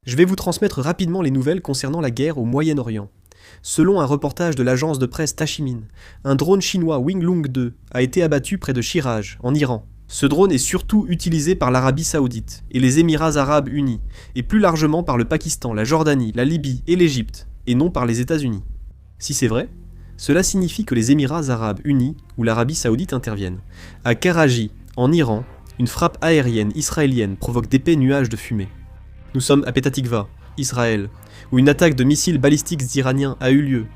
Je vais vous transmettre rapidement les nouvelles concernant la guerre au Moyen-Orient. Selon un reportage de l'agence de presse Tachimin, un drone chinois Winglong 2 a été abattu près de Shiraj, en Iran. Ce drone est surtout utilisé par l'Arabie Saoudite et les Émirats Arabes Unis, et plus largement par le Pakistan, la Jordanie, la Libye et l'Égypte, et non par les États-Unis. Si c'est vrai, cela signifie que les Émirats Arabes Unis ou l'Arabie Saoudite interviennent. À Karachi, en Iran, une frappe aérienne israélienne provoque d'épais nuages de fumée. Nous sommes à Petah Tikva, Israël, où une attaque de missiles balistiques iraniens a eu lieu.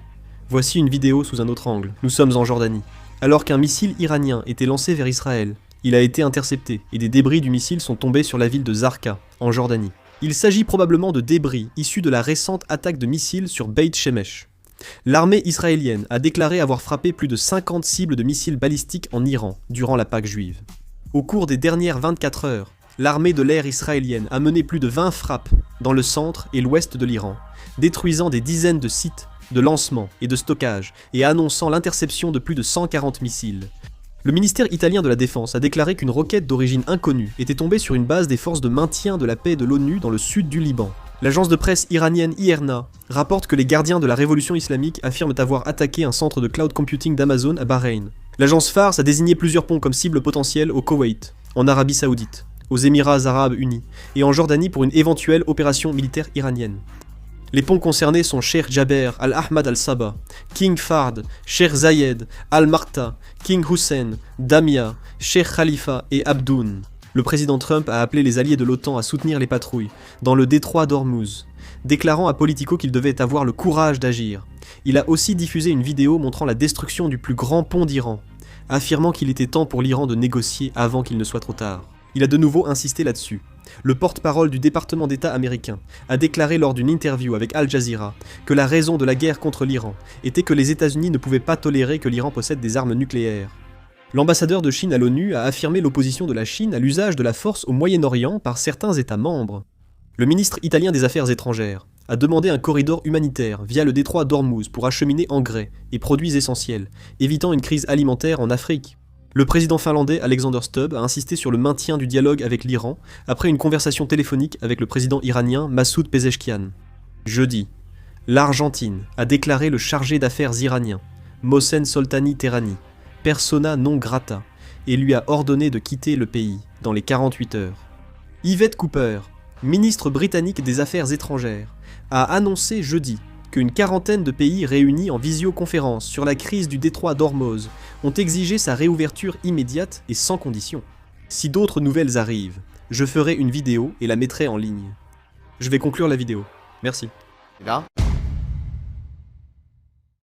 Voici une vidéo sous un autre angle. Nous sommes en Jordanie. Alors qu'un missile iranien était lancé vers Israël, il a été intercepté et des débris du missile sont tombés sur la ville de Zarqa, en Jordanie. Il s'agit probablement de débris issus de la récente attaque de missiles sur Beit Shemesh. L'armée israélienne a déclaré avoir frappé plus de 50 cibles de missiles balistiques en Iran durant la Pâque juive. Au cours des dernières 24 heures, l'armée de l'air israélienne a mené plus de 20 frappes dans le centre et l'ouest de l'Iran, détruisant des dizaines de sites de lancement et de stockage et annonçant l'interception de plus de 140 missiles. Le ministère italien de la Défense a déclaré qu'une roquette d'origine inconnue était tombée sur une base des forces de maintien de la paix de l'ONU dans le sud du Liban. L'agence de presse iranienne IRNA rapporte que les gardiens de la révolution islamique affirment avoir attaqué un centre de cloud computing d'Amazon à Bahreïn. L'agence Fars a désigné plusieurs ponts comme cible potentielle au Koweït, en Arabie Saoudite, aux Émirats Arabes Unis et en Jordanie pour une éventuelle opération militaire iranienne. Les ponts concernés sont Sheikh Jaber al-Ahmad al-Sabah, King Fahd, Sheikh Zayed, al-Marta, King Hussein, Damia, Sheikh Khalifa et Abdoun. Le président Trump a appelé les alliés de l'OTAN à soutenir les patrouilles dans le détroit d'Ormuz, déclarant à Politico qu'il devait avoir le courage d'agir. Il a aussi diffusé une vidéo montrant la destruction du plus grand pont d'Iran, affirmant qu'il était temps pour l'Iran de négocier avant qu'il ne soit trop tard. Il a de nouveau insisté là-dessus. Le porte-parole du département d'État américain a déclaré lors d'une interview avec Al Jazeera que la raison de la guerre contre l'Iran était que les États-Unis ne pouvaient pas tolérer que l'Iran possède des armes nucléaires. L'ambassadeur de Chine à l'ONU a affirmé l'opposition de la Chine à l'usage de la force au Moyen-Orient par certains États membres. Le ministre italien des Affaires étrangères a demandé un corridor humanitaire via le détroit d'Ormuz pour acheminer engrais et produits essentiels, évitant une crise alimentaire en Afrique. Le président finlandais Alexander Stubb a insisté sur le maintien du dialogue avec l'Iran après une conversation téléphonique avec le président iranien Massoud Pezeshkian. Jeudi, l'Argentine a déclaré le chargé d'affaires iranien, Mohsen Soltani Tehrani, persona non grata, et lui a ordonné de quitter le pays dans les 48 heures. Yvette Cooper, ministre britannique des Affaires étrangères, a annoncé jeudi qu'une quarantaine de pays réunis en visioconférence sur la crise du détroit d'Ormuz ont exigé sa réouverture immédiate et sans condition. Si d'autres nouvelles arrivent, je ferai une vidéo et la mettrai en ligne. Je vais conclure la vidéo. Merci. Là